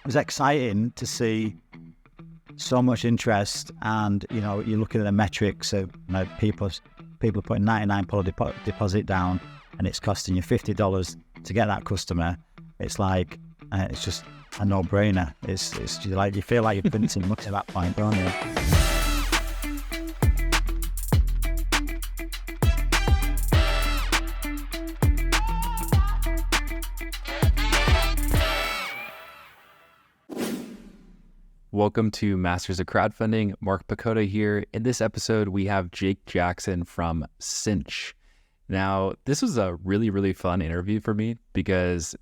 was exciting to see so much interest, and you're looking at the metrics of people putting $99 deposit down, and it's costing you $50 to get that customer. It's like it's just a no-brainer. It's like you feel like you've been too much at that point, don't you? Welcome to Masters of Crowdfunding. Mark Pacoda here. In this episode, we have Jake Jackson from Cinch. Now, this was a really, really fun interview for me because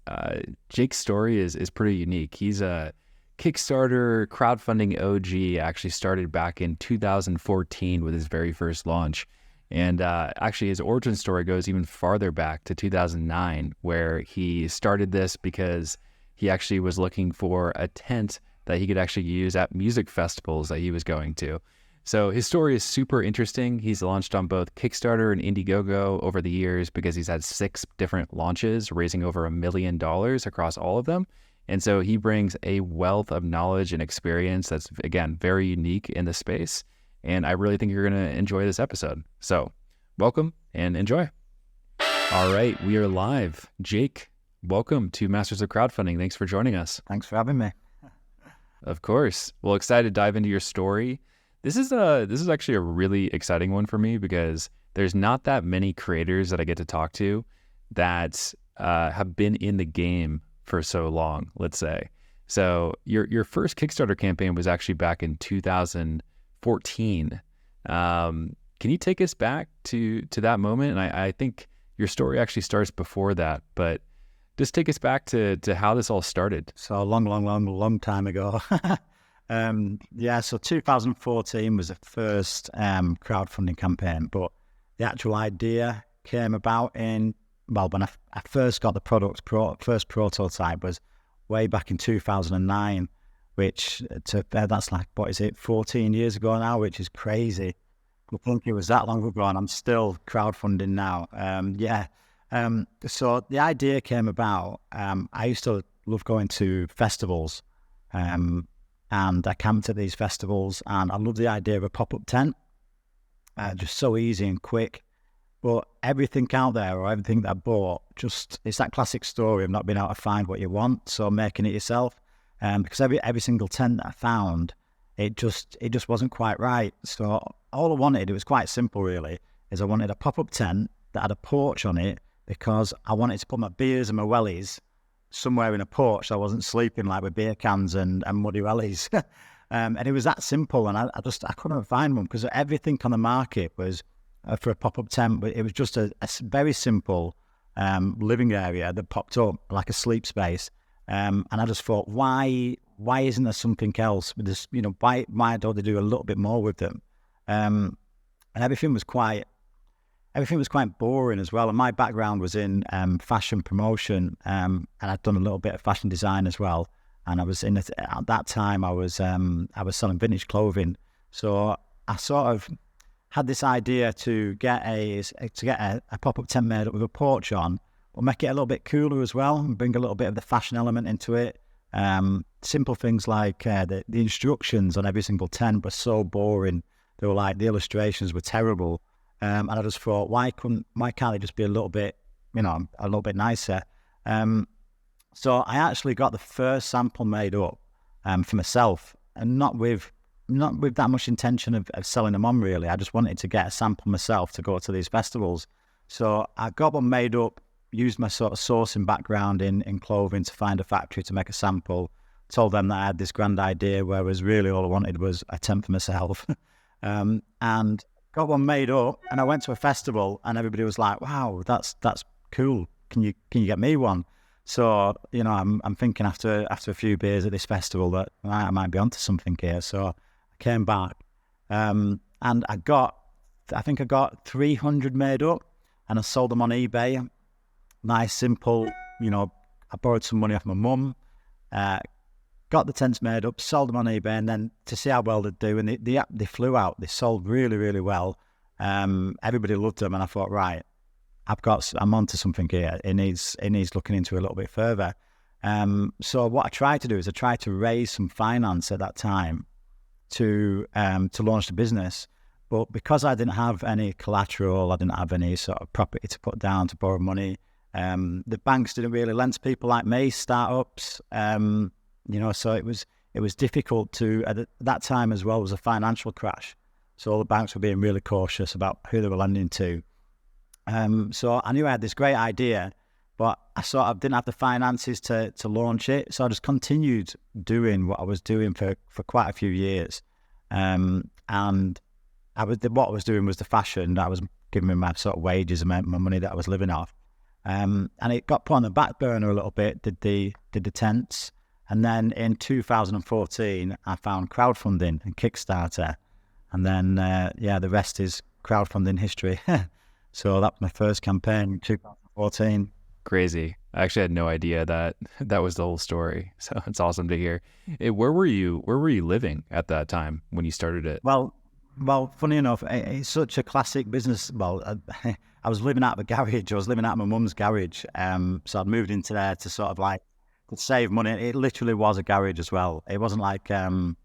Jake's story is pretty unique. He's a Kickstarter crowdfunding OG, actually started back in 2014 with his very first launch. And actually, his origin story goes even farther back to 2009, where he started this because he actually was looking for a tent that he could actually use at music festivals that he was going to. So his story is super interesting. He's launched on both Kickstarter and Indiegogo over the years because he's had 6 different launches, raising over $1 million across all of them. And so he brings a wealth of knowledge and experience that's, again, very unique in the space. And I really think you're going to enjoy this episode. So welcome and enjoy. All right, we are live. Jake, welcome to Masters of Crowdfunding. Thanks for joining us. Thanks for having me. Of course. Well, excited to dive into your story. This is actually a really exciting one for me because there's not that many creators that I get to talk to that have been in the game for so long, let's say. So your first Kickstarter campaign was actually back in 2014. Can you take us back to that moment? And I think your story actually starts before that, but just take us back to how this all started. So a long time ago. So 2014 was the first crowdfunding campaign, but the actual idea came about when I first got the first prototype was way back in 2009, which that's like, 14 years ago now, which is crazy. I think it was that long ago, and I'm still crowdfunding now. So the idea came about, I used to love going to festivals, and I camped at these festivals, and I love the idea of a pop-up tent, just so easy and quick. But everything out there, or everything that I bought, it's that classic story of not being able to find what you want, so making it yourself. Because every single tent that I found, it just wasn't quite right. So all I wanted, it was quite simple really, is I wanted a pop-up tent that had a porch on it, because I wanted to put my beers and my wellies somewhere in a porch so I wasn't sleeping like with beer cans and muddy wellies. And it was that simple, and I couldn't find one because everything on the market was for a pop-up tent, but it was just a very simple living area that popped up like a sleep space. And I just thought, why isn't there something else with this? Why don't they do a little bit more with them? And everything was quite boring as well. And my background was in fashion promotion, and I'd done a little bit of fashion design as well. And I was at that time I was selling vintage clothing. So I sort of had this idea to get a pop-up tent made up with a porch on, but make it a little bit cooler as well, and bring a little bit of the fashion element into it. Simple things like the instructions on every single tent were so boring. They were like, the illustrations were terrible. And I just thought, why can't it just be a little bit nicer? So I actually got the first sample made up for myself, and not with that much intention of selling them on really. I just wanted to get a sample myself to go to these festivals. So I got one made up, used my sort of sourcing background in clothing to find a factory to make a sample, told them that I had this grand idea, whereas really all I wanted was a tent for myself. And got one made up, and I went to a festival, and everybody was like, "Wow, that's cool. Can you get me one?" So I'm thinking after a few beers at this festival that I might be onto something here. So I came back, and I think I got 300 made up, and I sold them on eBay. Nice, simple. I borrowed some money off my mum, got the tents made up, sold them on eBay, and then to see how well they'd do, and they flew out. They sold really, really well. Everybody loved them, and I thought, right, I'm onto something here. It needs looking into a little bit further. So what I tried to do is I tried to raise some finance at that time to launch the business. But because I didn't have any collateral, I didn't have any sort of property to put down to borrow money. The banks didn't really lend to people like me, startups. So it was difficult to, at that time as well, was a financial crash. So all the banks were being really cautious about who they were lending to. So I knew I had this great idea, but I sort of didn't have the finances to launch it. So I just continued doing what I was doing for quite a few years. And what I was doing was the fashion. That was giving me my sort of wages and my money that I was living off. And it got put on the back burner a little bit, did the tents. And then in 2014, I found crowdfunding and Kickstarter. And then, the rest is crowdfunding history. So that was my first campaign in 2014. Crazy. I actually had no idea that was the whole story. So it's awesome to hear. Where were you living at that time when you started it? Well, funny enough, it's such a classic business. Well, I was living out of a garage. I was living out of my mum's garage. So I'd moved into there to sort of like to save money. It literally was a garage as well. It wasn't like a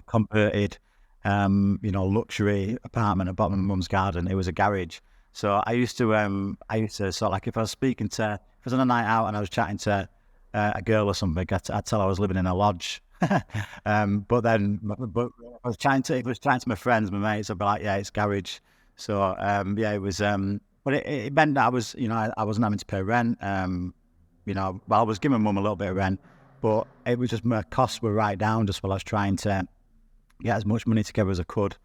converted, luxury apartment at the bottom of my mum's garden. It was a garage. So I used to sort of like if I was if I was on a night out and I was chatting to a girl or something, I'd tell her I was living in a lodge. But if I was chatting to my friends, my mates, I'd be like, yeah, it's garage. So it was. But it meant that I was, I wasn't having to pay rent. I was giving mum a little bit of rent, but it was just my costs were right down just while I was trying to get as much money together as I could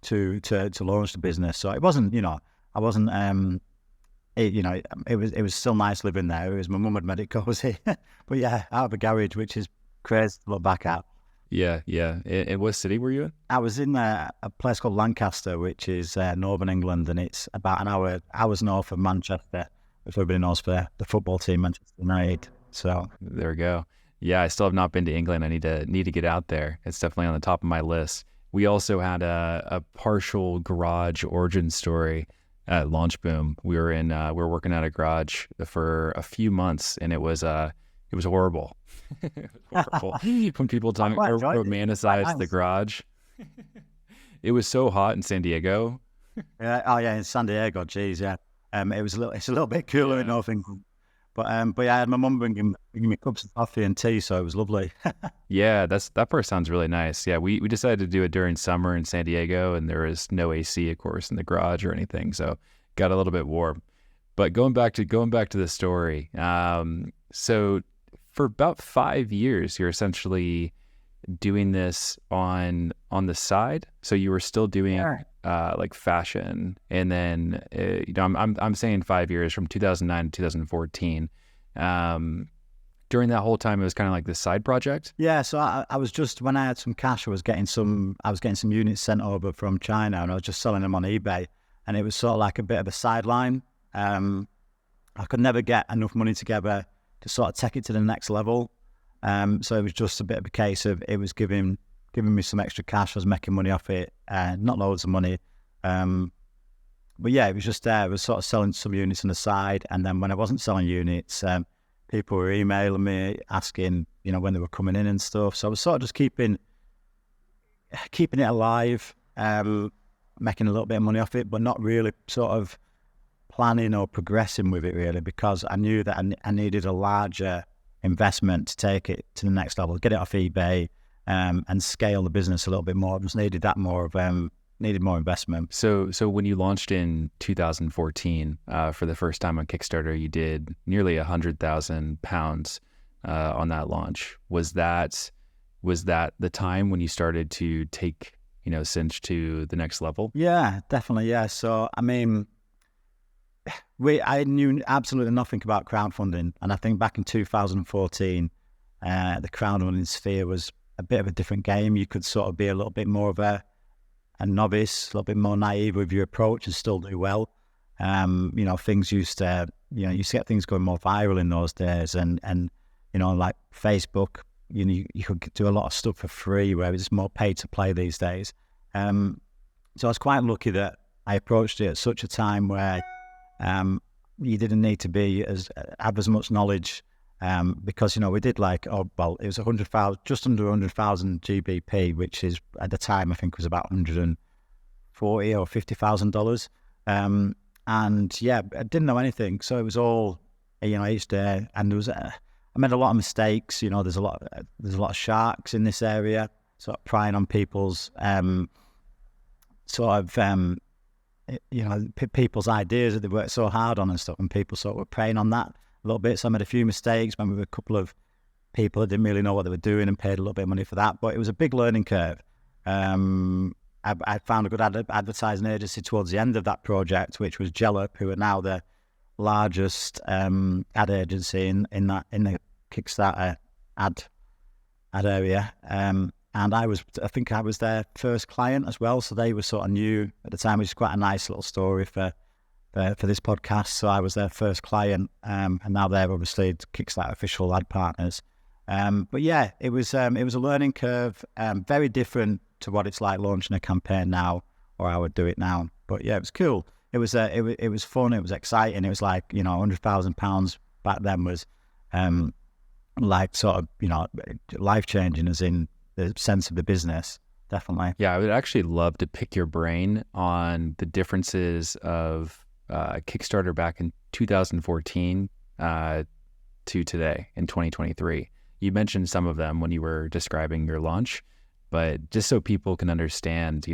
to launch the business. So it wasn't, I wasn't. It was still nice living there. It was my mum had made it cozy, but yeah, out of a garage, which is crazy to look back at. Yeah. And what city were you in? I was in a place called Lancaster, which is northern England, and it's about an hours north of Manchester, which everybody knows for the football team, Manchester United. So there we go. Yeah, I still have not been to England. I need to get out there. It's definitely on the top of my list. We also had a partial garage origin story at Launch Boom. We were working at a garage for a few months, and it was horrible. Horrible. When people romanticize the garage, it was so hot in San Diego. In San Diego, geez, yeah. It's a little bit cooler in North England, but I had my mum bringing me cups of coffee and tea, so it was lovely. Yeah, that part sounds really nice. Yeah, we decided to do it during summer in San Diego, and there was no AC, of course, in the garage or anything, so got a little bit warm. But going back to the story, so for about 5 years, you're essentially doing this on the side. So you were still doing like fashion, and then I'm saying 5 years from 2009 to 2014. During that whole time, it was kind of like this side project. Yeah. So I was just, when I had some cash, I was getting some units sent over from China, and I was just selling them on eBay, and it was sort of like a bit of a sideline. I could never get enough money together to sort of take it to the next level. So it was just a bit of a case of it was giving me some extra cash. I was making money off it, not loads of money. But yeah, it was just there. I was sort of selling some units on the side. And then when I wasn't selling units, people were emailing me asking, when they were coming in and stuff. So I was sort of just keeping it alive, making a little bit of money off it, but not really sort of planning or progressing with it really, because I knew that I needed a larger investment to take it to the next level, get it off eBay, and scale the business a little bit more. I just needed that needed more investment. So when you launched in 2014 for the first time on Kickstarter, you did nearly £100,000 on that launch. Was that the time when you started to take Cinch to the next level? Yeah, definitely. Yeah. So I mean, I knew absolutely nothing about crowdfunding, and I think back in 2014, the crowdfunding sphere was a bit of a different game. You could sort of be a little bit more of a novice, a little bit more naive with your approach and still do well. Things used to get things going more viral in those days, and like Facebook, you could do a lot of stuff for free, where it's more paid to play these days. So I was quite lucky that I approached it at such a time where you didn't need to have as much knowledge because we did like, it was 100,000, just under 100,000 GBP, which is at the time I think was about 140 or $50,000. And yeah, I didn't know anything, so it was all each day, and there was I made a lot of mistakes. There's a lot of sharks in this area, sort of prying on people's people's ideas that they worked so hard on and stuff, and people sort of were preying on that a little bit. So I made a few mistakes. Maybe with a couple of people that didn't really know what they were doing and paid a little bit of money for that, but it was a big learning curve. I found a good advertising agency towards the end of that project, which was Jellop, who are now the largest ad agency in the Kickstarter ad area. And I think I was their first client as well, so they were sort of new at the time, which is quite a nice little story for this podcast. So I was their first client, and now they're obviously Kickstarter official ad partners. But yeah, it was a learning curve, very different to what it's like launching a campaign now, or I would do it now. But yeah, it was cool. It was fun. It was exciting. It was like £100,000 back then was like sort of life changing, as in the sense of the business. Definitely. Yeah, I would actually love to pick your brain on the differences of Kickstarter back in 2014 to today in 2023. You mentioned some of them when you were describing your launch, but just so people can understand,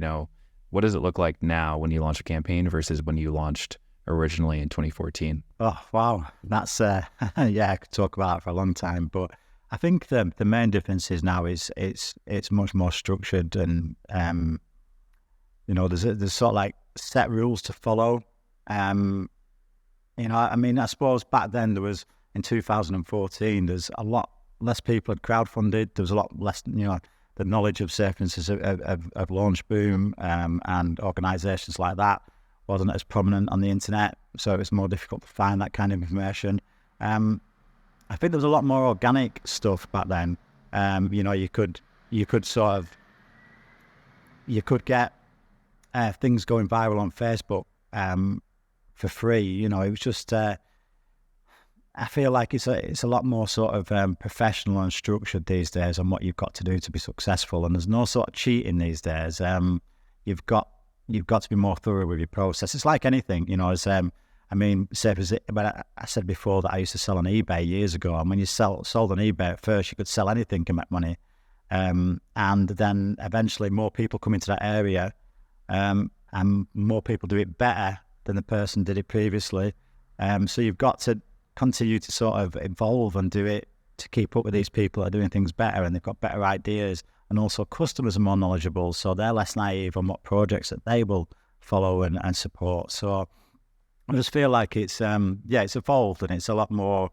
what does it look like now when you launch a campaign versus when you launched originally in 2014? Oh, wow. That's, yeah, I could talk about it for a long time, but I think the main difference is now is it's much more structured, and, there's sort of like set rules to follow. I suppose back then there was, in 2014, there's a lot less people had crowdfunded. There was a lot less, the knowledge of circumstances of Launch Boom and organisations like that wasn't as prominent on the internet, so it was more difficult to find that kind of information. I think there was a lot more organic stuff back then. You could get things going viral on Facebook for free. It was just. I feel like it's a lot more sort of professional and structured these days on what you've got to do to be successful, and there's no sort of cheating these days. You've got to be more thorough with your process. It's like anything, but I said before that I used to sell on eBay years ago, and when you sold on eBay at first, you could sell anything and make money, and then eventually more people come into that area, and more people do it better than the person did it previously. So you've got to continue to sort of evolve and do it to keep up with these people that are doing things better, and they've got better ideas, and also customers are more knowledgeable, so they're less naive on what projects that they will follow and support. So I just feel like it's evolved, and it's a lot more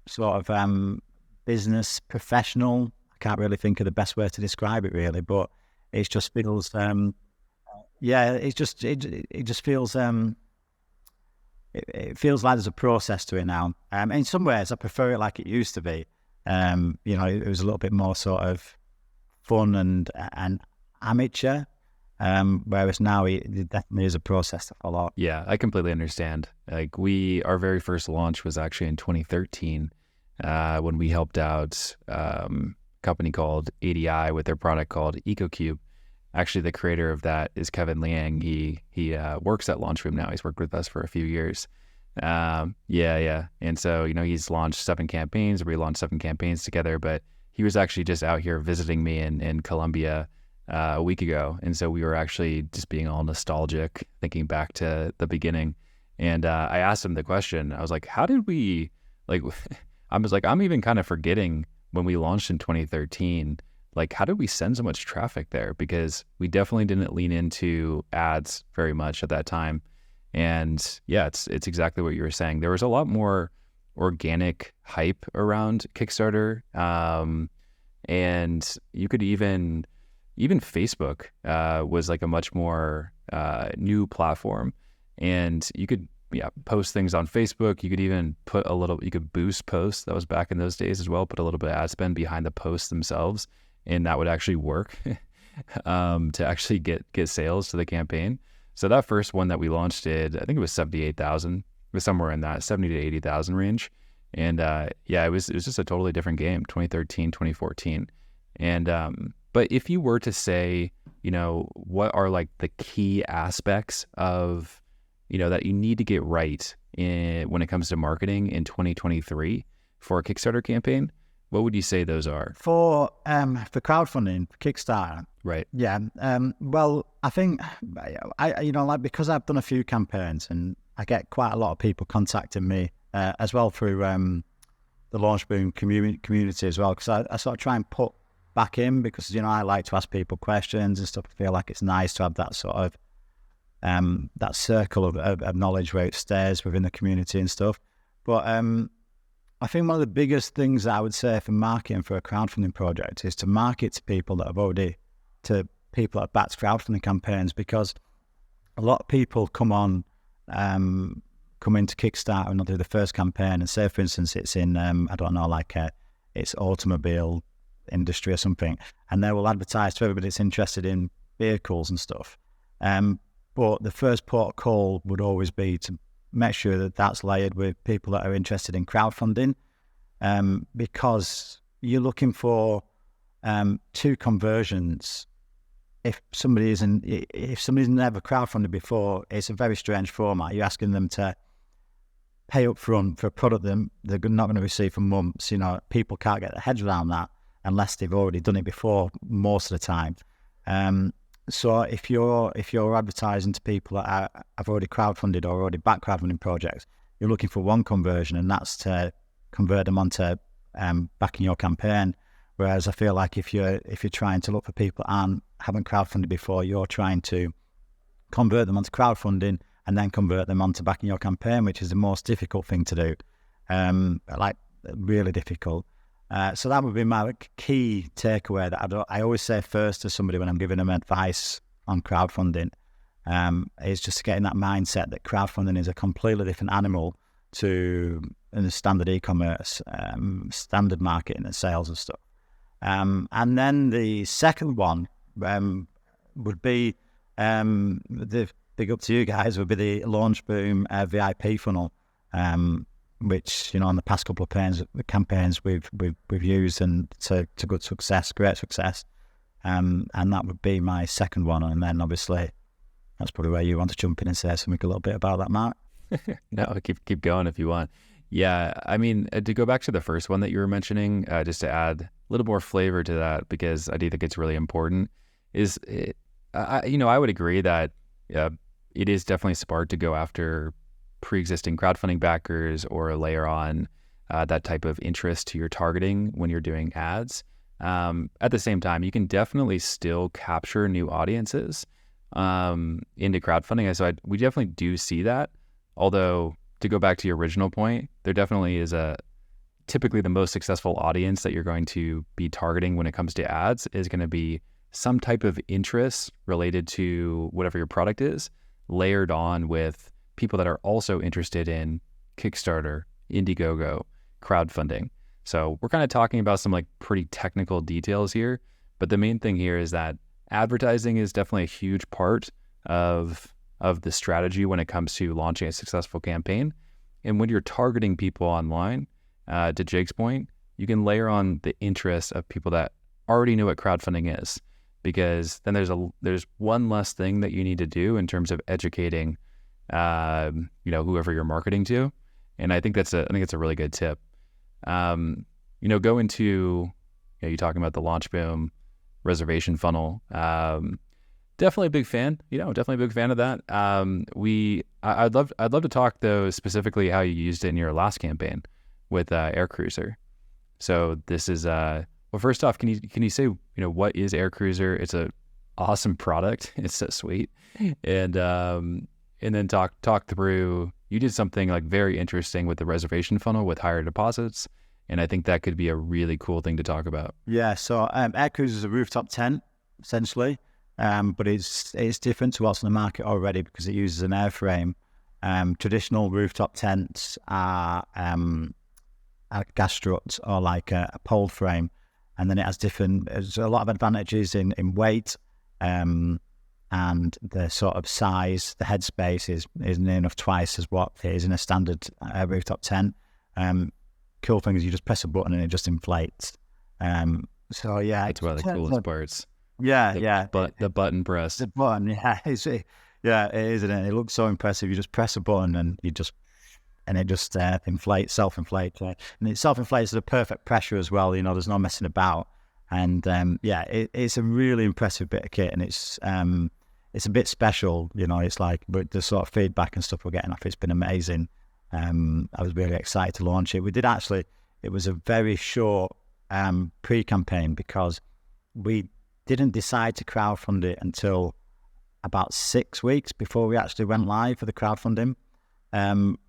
sort of business professional. I can't really think of the best way to describe it really, but it just feels it feels like there's a process to it now. In some ways, I prefer it like it used to be. It was a little bit more sort of fun and amateur, whereas now it definitely is a process to follow. Yeah, I completely understand. Like our very first launch was actually in 2013 when we helped out a company called ADI with their product called EcoCube. Actually, the creator of that is Kevin Liang. He works at Launchroom now. He's worked with us for a few years. Yeah. And so, he's launched 7 campaigns. We launched 7 campaigns together, but he was actually just out here visiting me in Colombia a week ago. And so we were actually just being all nostalgic, thinking back to the beginning. And I asked him the question. I was like, how did we, I'm even kind of forgetting when we launched in 2013, how did we send so much traffic there? Because we definitely didn't lean into ads very much at that time. And yeah, it's exactly what you were saying. There was a lot more organic hype around Kickstarter. And you could even Facebook was like a much more new platform. And you could post things on Facebook. You could even you could boost posts. That was back in those days as well. Put a little bit of ad spend behind the posts themselves. And that would actually work to actually get sales to the campaign. So that first one that we launched I think it was 78,000. It was somewhere in that 70 to 80,000 range. And it was just a totally different game, 2013, 2014. And but if you were to say, what are like the key aspects of, that you need to get right when it comes to marketing in 2023 for a Kickstarter campaign, what would you say those are? For crowdfunding, for Kickstarter, Right. yeah. Well, I think because I've done a few campaigns and I get quite a lot of people contacting me as well through the Launch Boom community as well, because I sort of try and put back in, because I like to ask people questions and stuff. I feel like it's nice to have that sort of that circle of knowledge where it stays within the community and stuff. But I think one of the biggest things that I would say for marketing for a crowdfunding project is to market to people that have backed crowdfunding campaigns, because a lot of people come into Kickstarter and they'll do the first campaign, and say, for instance, it's in it's automobile industry or something, and they will advertise to everybody that's interested in vehicles and stuff. But the first port of call would always be to make sure that that's layered with people that are interested in crowdfunding, because you're looking for 2 conversions. If somebody's never crowdfunded before, it's a very strange format. You're asking them to pay up front for a product that they're not going to receive for months. People can't get their heads around that unless they've already done it before, most of the time. So if you're advertising to people that have already crowdfunded or already backed crowdfunding projects, you're looking for one conversion, and that's to convert them onto backing your campaign. Whereas I feel like if you're trying to look for people that haven't crowdfunded before, you're trying to convert them onto crowdfunding and then convert them onto backing your campaign, which is the most difficult thing to do, really difficult. So that would be my key takeaway, that I always say first to somebody when I'm giving them advice on crowdfunding, is just getting that mindset that crowdfunding is a completely different animal to the standard e-commerce, standard marketing and sales and stuff. And then the second one would be, the big up to you guys, would be the Launch Boom VIP funnel, which in the past couple of campaigns we've used, and to good success, great success. And that would be my second one. And then obviously that's probably where you want to jump in and say something a little bit about that, Mark. No, keep going if you want. Yeah, I mean, to go back to the first one that you were mentioning, just to add a little more flavor to that, because I do think it's really important, I would agree that it is definitely smart to go after pre-existing crowdfunding backers, or layer on that type of interest to your targeting when you're doing ads. At the same time, you can definitely still capture new audiences into crowdfunding. So we definitely do see that. Although, to go back to your original point, there definitely is typically the most successful audience that you're going to be targeting when it comes to ads is going to be some type of interest related to whatever your product is, layered on with people that are also interested in Kickstarter, Indiegogo, crowdfunding. So we're kind of talking about some pretty technical details here, but the main thing here is that advertising is definitely a huge part of the strategy when it comes to launching a successful campaign. And when you're targeting people online, to Jake's point, you can layer on the interest of people that already know what crowdfunding is, because then there's one less thing that you need to do in terms of educating whoever you're marketing to. And I think it's a really good tip. Go into, you talking about the Launch Boom reservation funnel. Definitely a big fan, definitely a big fan of that. I'd love to talk though, specifically how you used it in your last campaign with Air Cruiser. So this is, well, first off, can you say, what is Air Cruiser? It's a awesome product. It's so sweet. And then talk through, you did something very interesting with the reservation funnel with higher deposits. And I think that could be a really cool thing to talk about. Yeah. So Air Cruiser is a rooftop tent, essentially. But it's different to what's on the market already, because it uses an airframe. Traditional rooftop tents are gas struts or a pole frame, and then it has there's a lot of advantages in weight, and the sort of size, the headspace is near enough twice as what it is in a standard rooftop tent. cool thing is you just press a button and it just inflates. So yeah, That's one of the coolest parts. The button press. The button, yeah, it is, isn't it? It looks so impressive. You just press a button and it just inflates, self-inflates, and it self-inflates at the perfect pressure as well. There's no messing about, and it's a really impressive bit of kit, and it's a bit special. It's like, but the sort of feedback and stuff we're getting off, it's been amazing. I was really excited to launch it. We did actually. It was a very short pre-campaign because we didn't decide to crowdfund it until about 6 weeks before we actually went live for the crowdfunding.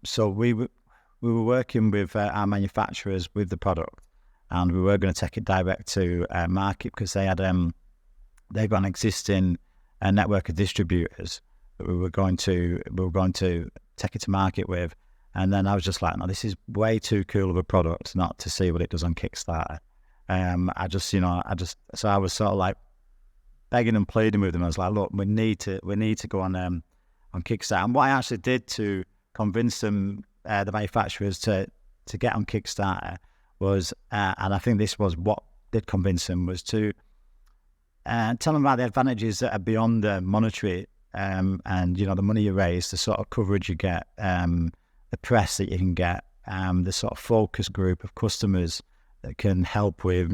So we were working with our manufacturers with the product, and we were going to take it direct to market because they've got an existing network of distributors that we were going to take it to market with. And then I was just like, no, this is way too cool of a product not to see what it does on Kickstarter. So I was sort of like begging and pleading with them. I was like, look, we need to go on Kickstarter. And what I actually did to convince them, the manufacturers, to get on Kickstarter was, and I think this was what did convince them, was to tell them about the advantages that are beyond the monetary, and the money you raise, the sort of coverage you get, the press that you can get, the sort of focus group of customers that can help with,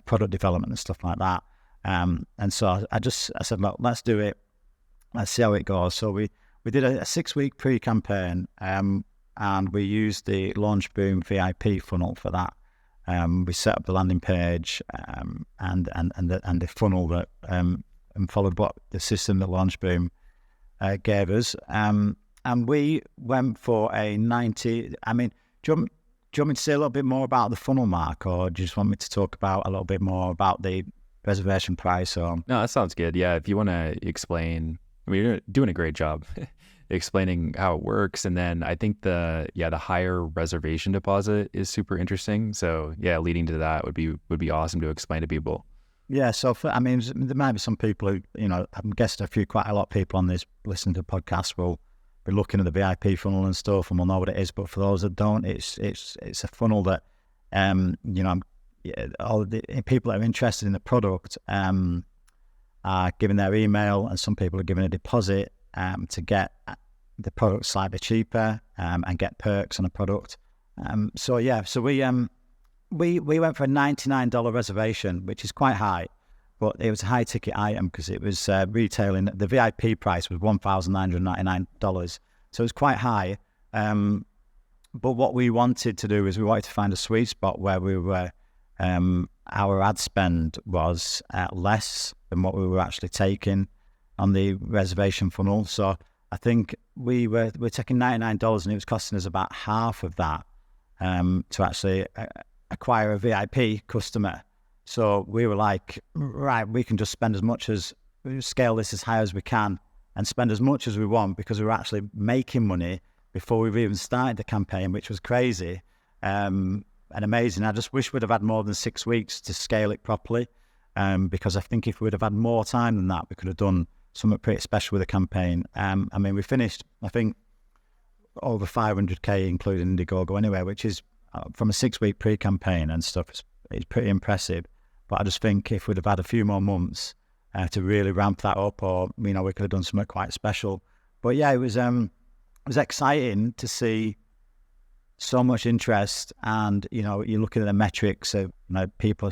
product development and stuff like that. And so I said, look, let's do it. Let's see how it goes. So we did a 6-week pre-campaign, and we used the Launch Boom VIP funnel for that. We set up the landing page and the funnel that and followed what the system that Launch Boom gave us. And we went for a 90. I mean, do you want me to say a little bit more about the funnel, Mark, or do you just want me to talk about a little bit more about the reservation price? Or no, that sounds good. Yeah, if you want to explain, I mean, you're doing a great job explaining how it works. And then I think the higher reservation deposit is super interesting. So yeah, leading to that would be awesome to explain to people. Yeah, so there might be some people who, I'm guessing quite a lot of people on this listening to the podcast will be looking at the VIP funnel and stuff, and will know what it is. But for those that don't, it's a funnel that, all the people that are interested in the product are giving their email, and some people are giving a deposit to get the product slightly cheaper and get perks on a product. So we went for a $99 reservation, which is quite high, but it was a high ticket item because it was retailing. The VIP price was $1,999, so it was quite high. But what we wanted to do is we wanted to find a sweet spot where we were. Our ad spend was less than what we were actually taking on the reservation funnel. So I think we're taking $99, and it was costing us about half of that to actually acquire a VIP customer. So we were like, right, we can just spend scale this as high as we can and spend as much as we want, because we were actually making money before we've even started the campaign, which was crazy. And amazing. I just wish we'd have had more than 6 weeks to scale it properly, because I think if we'd have had more time than that, we could have done something pretty special with the campaign. We finished, I think, over 500k, including Indiegogo anyway, which is from a 6-week pre-campaign and stuff. It's pretty impressive. But I just think if we'd have had a few more months to really ramp that up, or we could have done something quite special. But yeah, it was exciting to see so much interest, and you're looking at the metrics of people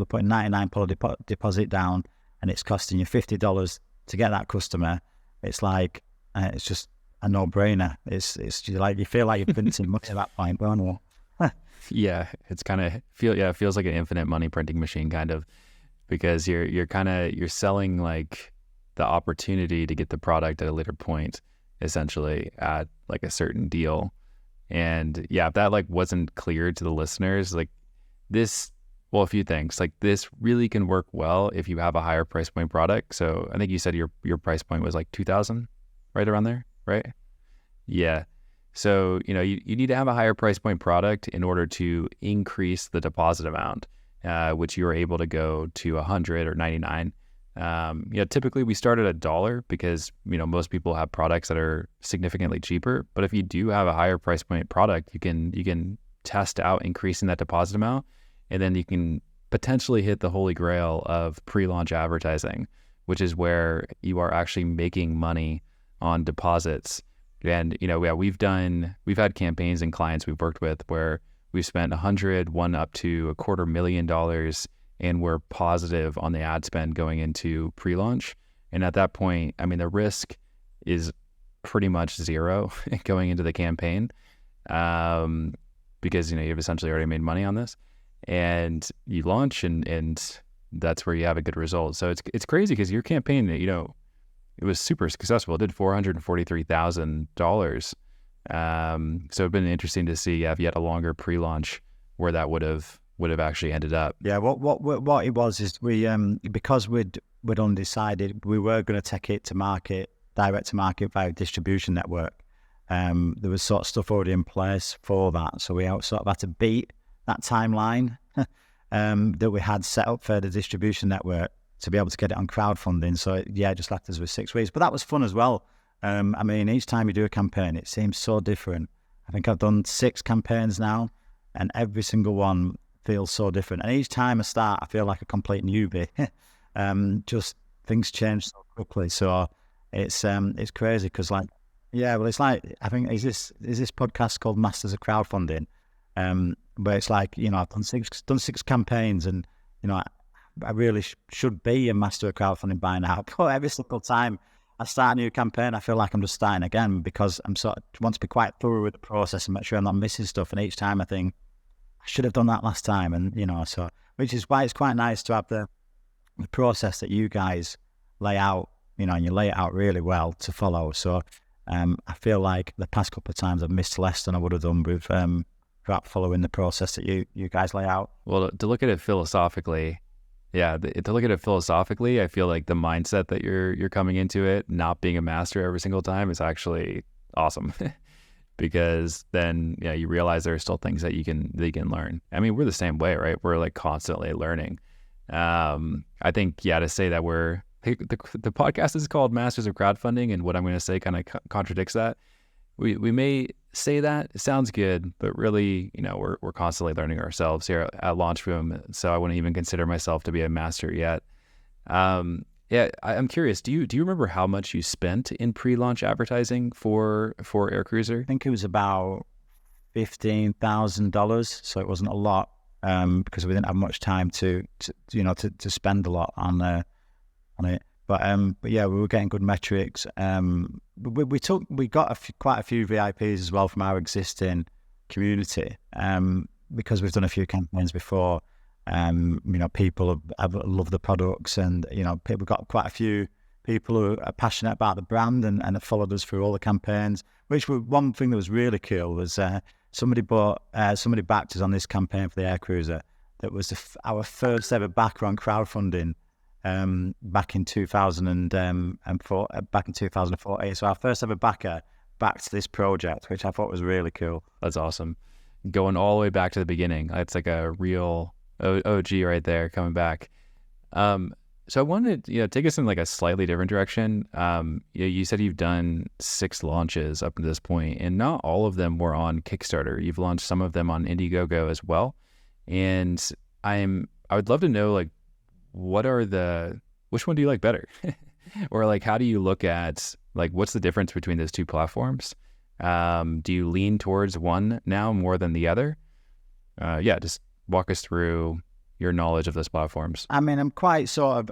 putting $99 deposit down, and it's costing you $50 to get that customer. It's like it's just a no-brainer. It's like you feel like you've been in money at that point, don't you? Yeah, it's kind of feels like an infinite money printing machine, kind of, because you're selling like the opportunity to get the product at a later point, essentially at like a certain deal. And yeah, if that like wasn't clear to the listeners, like this, well, a few things, like this really can work well if you have a higher price point product. So I think you said your price point was like 2,000, right around there, right? Yeah. So, you need to have a higher price point product in order to increase the deposit amount, which you're able to go to 100 or 99. Typically we start at $1 because, most people have products that are significantly cheaper. But if you do have a higher price point product, you can test out increasing that deposit amount, and then you can potentially hit the holy grail of pre-launch advertising, which is where you are actually making money on deposits. And, we've had campaigns and clients we've worked with where we've spent one up to $250,000, and we're positive on the ad spend going into pre-launch. And at that point, the risk is pretty much zero going into the campaign, because, you've essentially already made money on this, and you launch and that's where you have a good result. So it's crazy because your campaign, it was super successful. It did $443,000. So it'd been interesting to see if you had a longer pre-launch where that would have actually ended up. Yeah, what it was is we because we'd undecided, we were going to take it to market, direct to market via distribution network. There was sort of stuff already in place for that, so we sort of had to beat that timeline that we had set up for the distribution network to be able to get it on crowdfunding. So it just left us with 6 weeks, but that was fun as well. Each time you do a campaign, it seems so different. I think I've done 6 campaigns now, and every single one feels so different. And each time I start, I feel like a complete newbie. Just things change so quickly. So it's crazy because it's like, I think is this podcast called Masters of Crowdfunding, where it's like, I've done six campaigns, and I really should be a master of crowdfunding by now. But every single time I start a new campaign, I feel like I'm just starting again, because I'm want to be quite thorough with the process and make sure I'm not missing stuff. And each time I think I should have done that last time, and so which is why it's quite nice to have the process that you guys lay out, and you lay it out really well to follow. So I feel like the past couple of times I've missed less than I would have done with following the process that you guys lay out. Well, to look at it philosophically, I feel like the mindset that you're coming into it, not being a master every single time, is actually awesome. Because then you realize there are still things that you can learn. We're the same way, right? We're like constantly learning. I think to say that the podcast is called Masters of Crowdfunding, and what I'm going to say kind of contradicts that. We may say that it sounds good, but really, we're constantly learning ourselves here at Launchboom. So I wouldn't even consider myself to be a master yet. I'm curious. Do you remember how much you spent in pre-launch advertising for Air Cruiser? I think it was about $15,000, so it wasn't a lot, because we didn't have much time to spend a lot on it. But we were getting good metrics. We got quite a few VIPs as well from our existing community, because we've done a few campaigns before. People have loved the products, and we've got quite a few people who are passionate about the brand and have followed us through all the campaigns. One thing that was really cool was somebody backed us on this campaign for the Air Cruiser. That was our first ever backer on crowdfunding. Back in 2014. So our first ever backer backed this project, which I thought was really cool. That's awesome. Going all the way back to the beginning. It's like a real OG right there coming back. So I wanted to take us in like a slightly different direction. You said you've done 6 launches up to this point, and not all of them were on Kickstarter. You've launched some of them on Indiegogo as well. And I would love to know, which one do you like better? Or how do you look at, what's the difference between those two platforms? Do you lean towards one now more than the other? Just walk us through your knowledge of those platforms. I'm quite because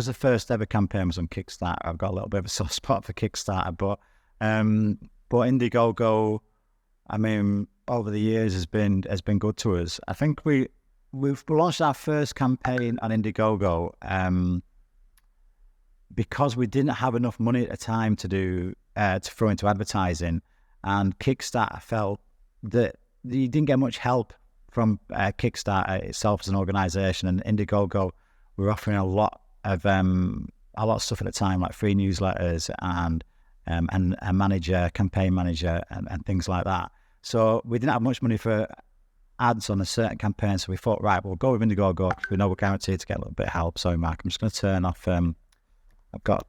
the first ever campaign was on Kickstarter, I've got a little bit of a soft spot for Kickstarter, but Indiegogo, over the years has been good to us. I think we've launched our first campaign on Indiegogo because we didn't have enough money at the time to throw into advertising, and Kickstarter felt that you didn't get much help from Kickstarter itself as an organisation, and Indiegogo were offering a lot of stuff at the time, like free newsletters and a campaign manager and things like that. So we didn't have much money for ads on a certain campaign, so we thought, right, we'll go with Indiegogo. We know we're guaranteed to get a little bit of help. Sorry, Mark, I'm just going to turn off. I've got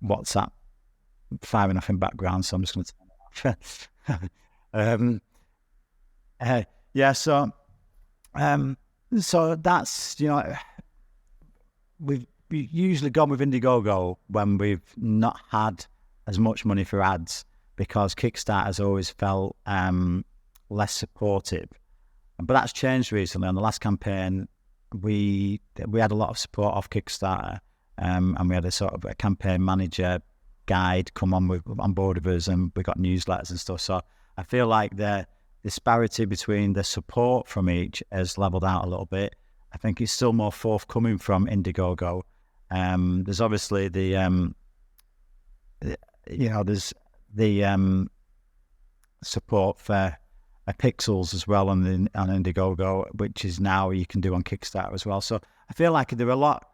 WhatsApp firing off in background, so I'm just going to turn it off. Yeah, so that's, we've usually gone with Indiegogo when we've not had as much money for ads, because Kickstarter has always felt less supportive. But that's changed recently. On the last campaign, we had a lot of support off Kickstarter, and we had a sort of a campaign manager guide come on board with us, and we got newsletters and stuff. So I feel like the disparity between the support from each has leveled out a little bit. I think it's still more forthcoming from Indiegogo. There's obviously there's the support for pixels as well on Indiegogo, which is now you can do on Kickstarter as well. So I feel like they're a lot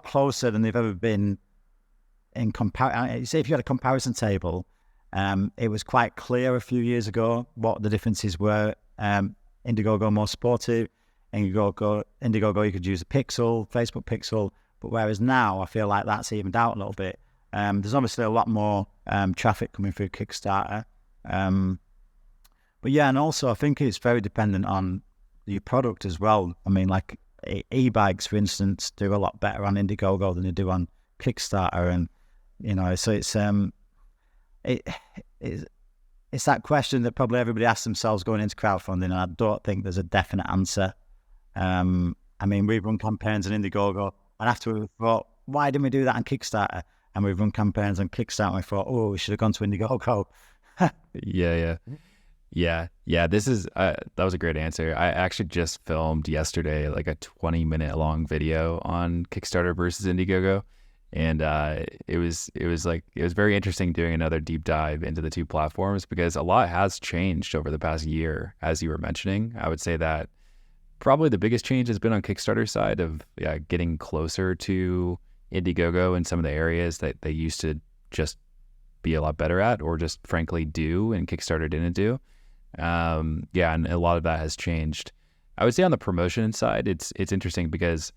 closer than they've ever been in comparison. Say if you had a comparison table, it was quite clear a few years ago what the differences were. Indiegogo more supportive. Indiegogo you could use a pixel, Facebook pixel, but whereas now I feel like that's evened out a little bit. There's obviously a lot more traffic coming through Kickstarter. But yeah, and also I think it's very dependent on your product as well. I mean, like e-bikes, for instance, do a lot better on Indiegogo than they do on Kickstarter, and so it's that question that probably everybody asks themselves going into crowdfunding, and I don't think there's a definite answer. I mean, we've run campaigns on Indiegogo, and after we thought, why didn't we do that on Kickstarter? And we've run campaigns on Kickstarter, and we thought, oh, we should have gone to Indiegogo. Yeah. This is that was a great answer. I actually just filmed yesterday like a 20-minute long video on Kickstarter versus Indiegogo, and it was very interesting doing another deep dive into the two platforms, because a lot has changed over the past year, as you were mentioning. I would say that probably the biggest change has been on Kickstarter side of getting closer to Indiegogo in some of the areas that they used to just be a lot better at, or just frankly do, and Kickstarter didn't do. And a lot of that has changed. I would say on the promotion side, it's interesting because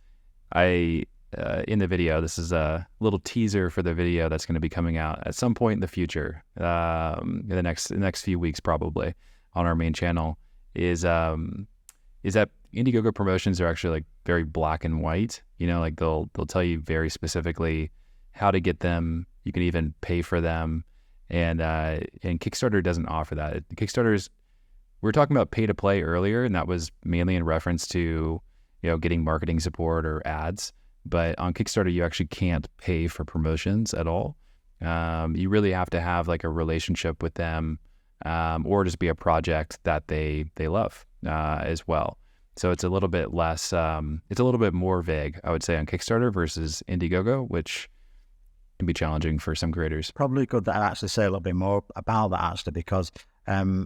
in the video, this is a little teaser for the video that's going to be coming out at some point in the future, in the next few weeks probably, on our main channel, is that Indiegogo promotions are actually like very black and white. Like they'll tell you very specifically how to get them. You can even pay for them, and Kickstarter doesn't offer that. We were talking about pay to play earlier, and that was mainly in reference to getting marketing support or ads. But on Kickstarter, you actually can't pay for promotions at all. You really have to have like a relationship with them, or just be a project that they love as well. So it's a little bit less. It's a little bit more vague, I would say, on Kickstarter versus Indiegogo, which can be challenging for some creators. Probably good that I actually say a little bit more about that, actually, because I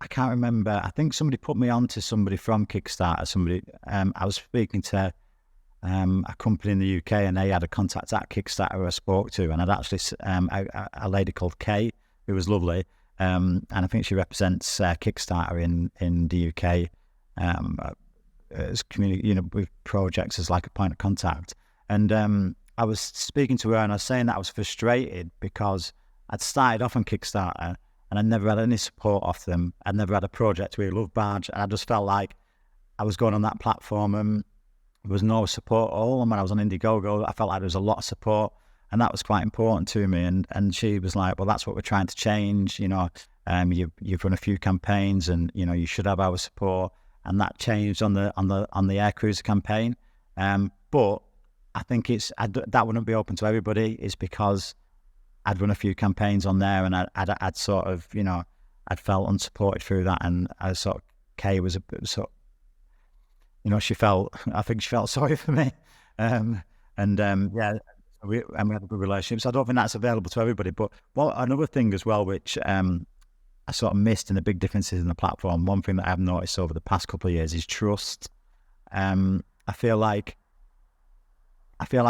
can't remember. I think somebody put me on to somebody from Kickstarter. I was speaking to a company in the UK, and they had a contact at Kickstarter who I spoke to, and I'd actually a lady called Kate, who was lovely, and I think she represents Kickstarter in the UK as community, with projects as like a point of contact. And I was speaking to her, and I was saying that I was frustrated because I'd started off on Kickstarter, and I never had any support off them. I'd never had a project really love badge, and I just felt like I was going on that platform and there was no support at all. And when I was on Indiegogo, I felt like there was a lot of support, and that was quite important to me. And she was like, well, that's what we're trying to change. You've run a few campaigns, and you should have our support. And that changed on the Air Cruiser campaign. But I think that wouldn't be open to everybody. It's because I'd run a few campaigns on there, and I'd sort of, I'd felt unsupported through that, and I sort of, Kay was a bit sort of, I think she felt sorry for me, we had a good relationship. So I don't think that's available to everybody. But another thing as well, which I sort of missed in the big differences in the platform, one thing that I've noticed over the past couple of years is trust. I feel like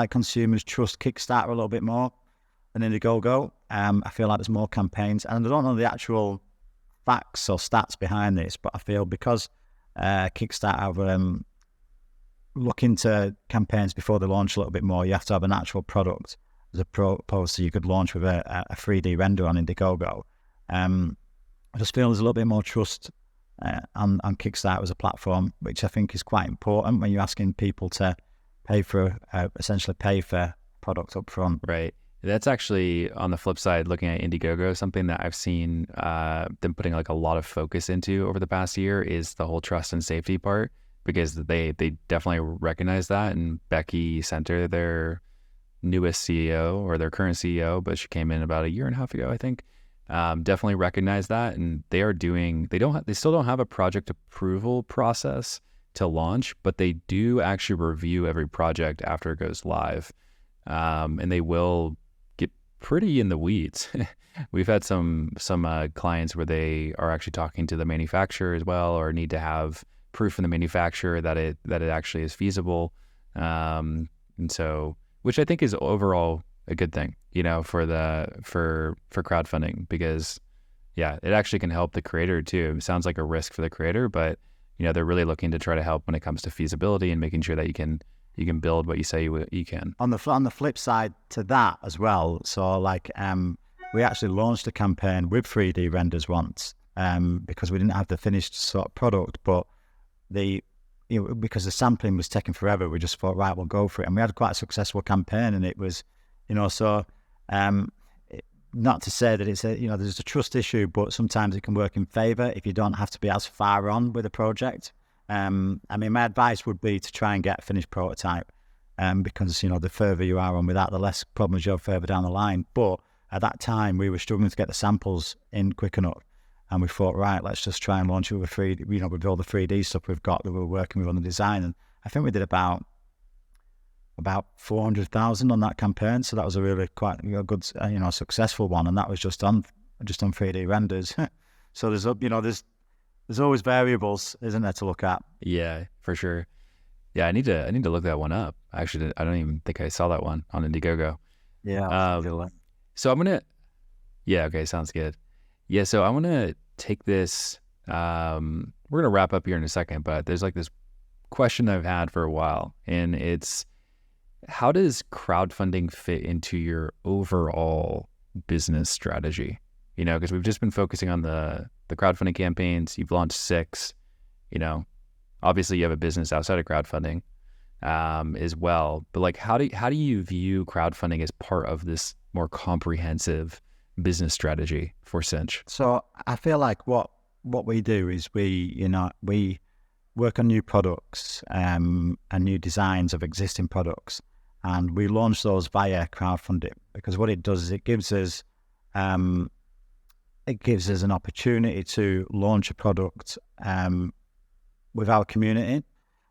consumers trust Kickstarter a little bit more than Indiegogo. I feel like there's more campaigns, and I don't know the actual facts or stats behind this, but I feel because Kickstarter look into campaigns before they launch a little bit more. You have to have an actual product as opposed to you could launch with a 3D render on Indiegogo. I just feel there's a little bit more trust on Kickstarter as a platform, which I think is quite important when you're asking people to essentially pay for product up front. Right. That's actually, on the flip side, looking at Indiegogo, something that I've seen them putting like a lot of focus into over the past year is the whole trust and safety part, because they definitely recognize that. And Becky Center, their newest CEO, or their current CEO, but she came in about a year and a half ago, I think, definitely recognize that. And they still don't have a project approval process to launch, but they do actually review every project after it goes live. And they will get pretty in the weeds. We've had some clients where they are actually talking to the manufacturer as well, or need to have proof from the manufacturer that it actually is feasible. And so, which I think is overall a good thing, for crowdfunding, because yeah, it actually can help the creator too. It sounds like a risk for the creator, but they're really looking to try to help when it comes to feasibility and making sure that you can build what you say you can. On the flip side to that as well, so like we actually launched a campaign with 3D renders once, because we didn't have the finished sort of product, but because the sampling was taking forever, we just thought, right, we'll go for it, and we had quite a successful campaign, and it was, not to say that it's there's a trust issue, but sometimes it can work in favor if you don't have to be as far on with a project. My advice would be to try and get a finished prototype, because the further you are on with that, the less problems you have further down the line. But at that time, we were struggling to get the samples in quick enough, and we thought, right, let's just try and launch it with with all the 3D stuff we've got that we're working with on the design. And I think we did about 400,000 on that campaign, so that was a really quite good, successful one, and that was just on 3D renders. So there's always variables, isn't there, to look at? Yeah, for sure. Yeah, I need to look that one up. Actually, I don't even think I saw that one on Indiegogo. Yeah. So I'm gonna. Yeah. Okay. Sounds good. Yeah. So I want to take this. We're gonna wrap up here in a second, but there's like this question I've had for a while, and it's, how does crowdfunding fit into your overall business strategy? Because we've just been focusing on the crowdfunding campaigns. You've launched 6, obviously you have a business outside of crowdfunding as well. But like, how do you view crowdfunding as part of this more comprehensive business strategy for Cinch? So I feel like what we do is we work on new products and new designs of existing products, and we launch those via crowdfunding, because what it does is it gives us an opportunity to launch a product with our community,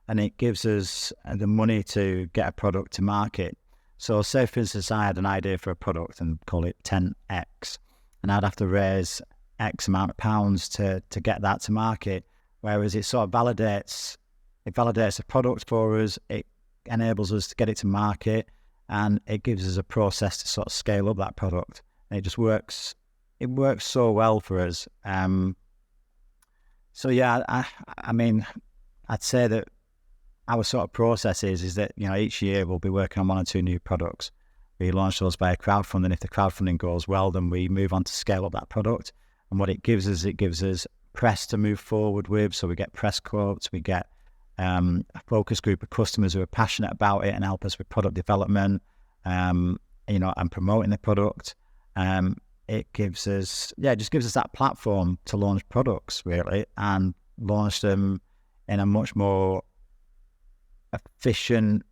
and it gives us the money to get a product to market. So say, for instance, I had an idea for a product and call it Tent X, and I'd have to raise X amount of pounds to get that to market, whereas it sort of validates a product for us, it enables us to get it to market, and it gives us a process to sort of scale up that product. And it just works. It works so well for us. So yeah, I'd say that our sort of process is that each year we'll be working on 1 or 2 new products. We launch those via crowdfunding. If the crowdfunding goes well, then we move on to scale up that product. And what it gives us press to move forward with. So we get press quotes, we get a focus group of customers who are passionate about it and help us with product development, and promoting the product. It gives us that platform to launch products, really, and launch them in a much more efficient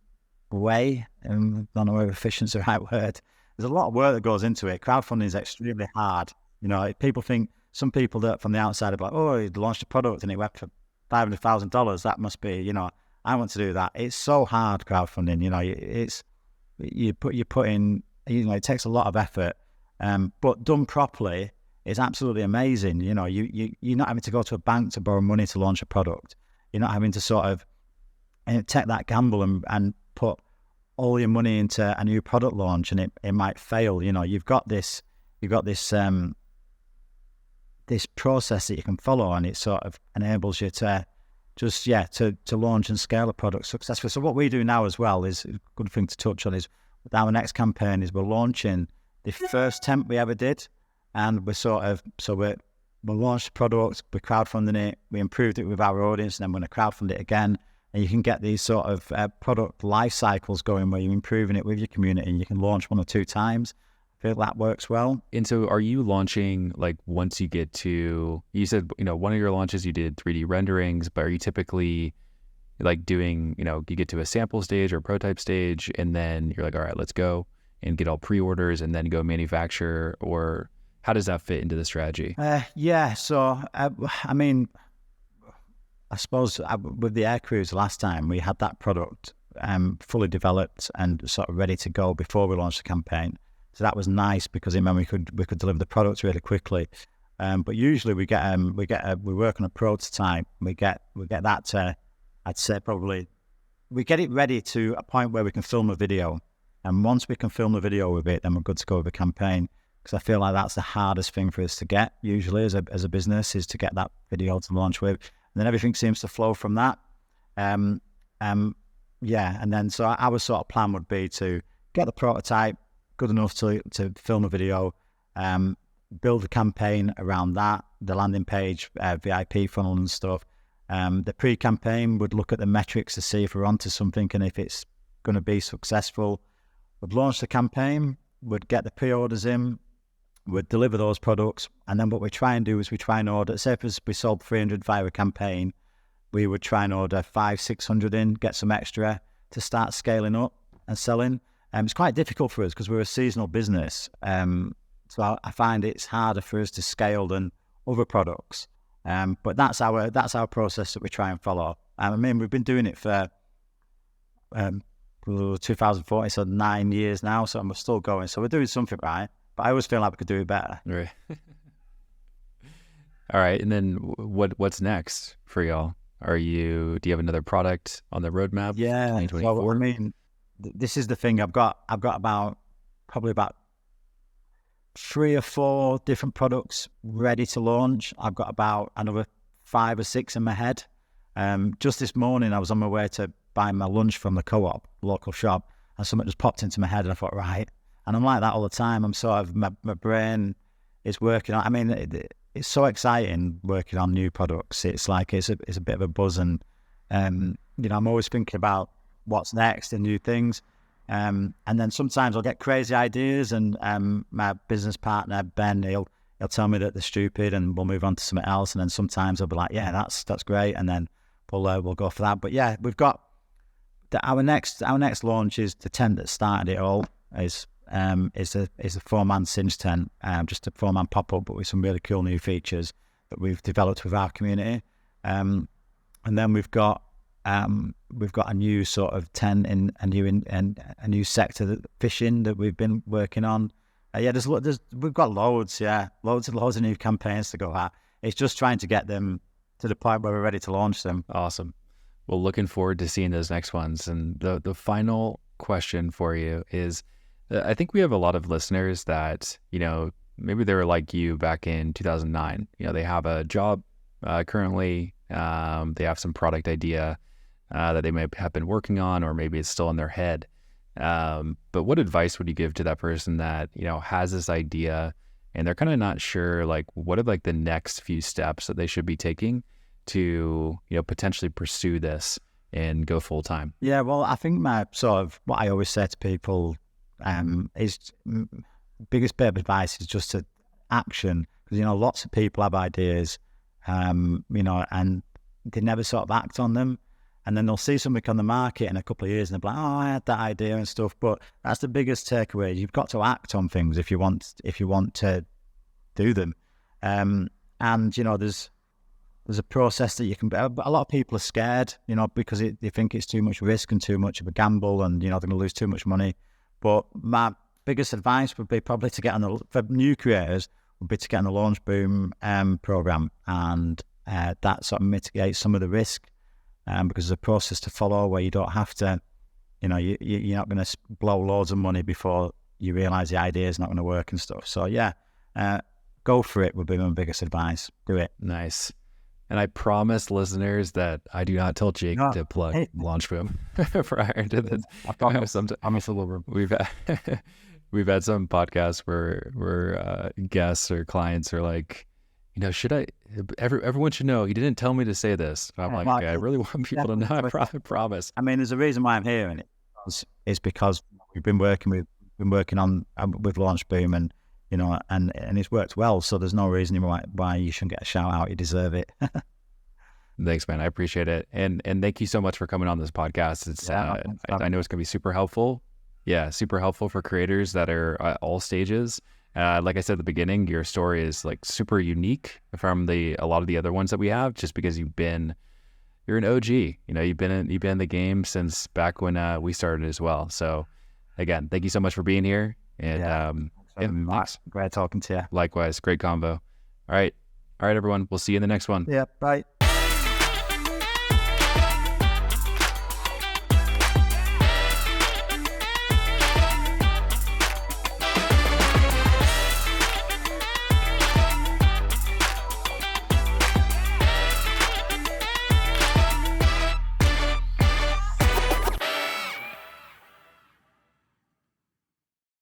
way. I don't know if efficient is the right word. There's a lot of work that goes into it. Crowdfunding is extremely hard. Some people that from the outside are like, oh, he launched a product and it went for $500,000. That must be, I want to do that. It's so hard, crowdfunding. It takes a lot of effort. But done properly, it's absolutely amazing. You're not having to go to a bank to borrow money to launch a product. You're not having to sort of take that gamble and put all your money into a new product launch, and it might fail. You've got this process that you can follow, and it sort of enables you to launch and scale a product successfully. So what we do now as well is a good thing to touch on is with our next campaign is we're launching the first tent we ever did, and we're we'll launch the product, we're crowdfunding it, we improved it with our audience, and then we're going to crowdfund it again. And you can get these sort of product life cycles going where you're improving it with your community and you can launch 1 or 2 times. I feel that works well. And so are you launching, like, once you get to, you said, one of your launches you did 3D renderings, but are you typically like doing, you get to a sample stage or prototype stage and then you're like, all right, let's go and get all pre-orders and then go manufacture, or how does that fit into the strategy? Yeah. So, I mean, I suppose with the air cruise last time, we had that product fully developed and sort of ready to go before we launched the campaign. So that was nice because it meant we could deliver the product really quickly. But usually we work on a prototype. We get that to, I'd say probably, we get it ready to a point where we can film a video. And once we can film the video with it, then we're good to go with the campaign. Because I feel like that's the hardest thing for us to get usually as a business, is to get that video to launch with. And then everything seems to flow from that. And then so our sort of plan would be to get the prototype good enough to film a video, build a campaign around that, the landing page, VIP funnel and stuff. The pre-campaign would look at the metrics to see if we're onto something and if it's going to be successful. We'd launch the campaign, we'd get the pre-orders in, we'd deliver those products, and then what we try and do is we try and order, say if we sold 300 via a campaign, we would try and order 500-600 in, get some extra to start scaling up and selling. It's quite difficult for us because we're a seasonal business, so I find it's harder for us to scale than other products. But that's our process that we try and follow. I mean, we've been doing it for 2014, so 9 years now, so we're still going. So we're doing something right, but I always feel like we could do it better. Right. All right, and then what's next for y'all? Do you have another product on the roadmap? Yeah, 2024? So, I mean, this is the thing. I've got probably about 3 or 4 different products ready to launch. I've got about another 5 or 6 in my head. Just this morning, I was on my way to buy my lunch from the co-op, local shop, and something just popped into my head, and I thought, right. And I'm like that all the time. I'm sort of, my brain is working on, I mean, it's so exciting working on new products. It's like, it's a bit of a buzz, and, I'm always thinking about what's next and new things. And then sometimes I'll get crazy ideas, and my business partner, Ben, he'll tell me that they're stupid and we'll move on to something else. And then sometimes I'll be like, yeah, that's great. And then we'll go for that. But yeah, we've got our next launch is the tent that started it all, is a 4-man cinch tent, just a 4-man pop-up, but with some really cool new features that we've developed with our community. And then we've got a new sort of tent in a new sector, that fishing, that we've been working on. We've got loads of new campaigns to go at. It's just trying to get them to the point where we're ready to launch them. Awesome. Well, looking forward to seeing those next ones. And the final question for you is, I think we have a lot of listeners that, maybe they were like you back in 2009. They have a job currently, they have some product idea that they may have been working on, or maybe it's still in their head. But what advice would you give to that person that, has this idea and they're kind of not sure, like, what are like the next few steps that they should be taking to, potentially pursue this and go full time? Yeah, well, I think my sort of, what I always say to people is biggest bit of advice is just to action. Because, lots of people have ideas, and they never sort of act on them. And then they'll see something on the market in a couple of years and they'll be like, oh, I had that idea and stuff. But that's the biggest takeaway. You've got to act on things if you want to do them. And, there's a process that you can, but a lot of people are scared, because they think it's too much risk and too much of a gamble, and, they're going to lose too much money. But my biggest advice would be probably to get for new creators, would be to get on the Launch Boom program. And that sort of mitigates some of the risk. Because there's a process to follow where you don't have to, you're not going to blow loads of money before you realise the idea is not going to work and stuff. So yeah, go for it would be my biggest advice. Do it. Nice. And I promise listeners that I do not tell Jake to plug Launch Boom prior to this. I promise a little room. We've had some podcasts where guests or clients are like, should I? Everyone should know. He didn't tell me to say this. I'm like, Well, okay, I really want people to know. I promise. I mean, there's a reason why I'm here, and it's because we've been working on with Launch Boom, and and it's worked well. So there's no reason why you shouldn't get a shout out. You deserve it. Thanks, man. I appreciate it, and thank you so much for coming on this podcast. It's I know it's gonna be super helpful. Yeah, super helpful for creators that are at all stages. Like I said at the beginning, your story is like super unique from a lot of the other ones that we have, just because you're an OG. You've been in the game since back when we started as well. So again, thank you so much for being here. And Great talking to you. Likewise, great convo. All right, everyone. We'll see you in the next one. Yeah, bye.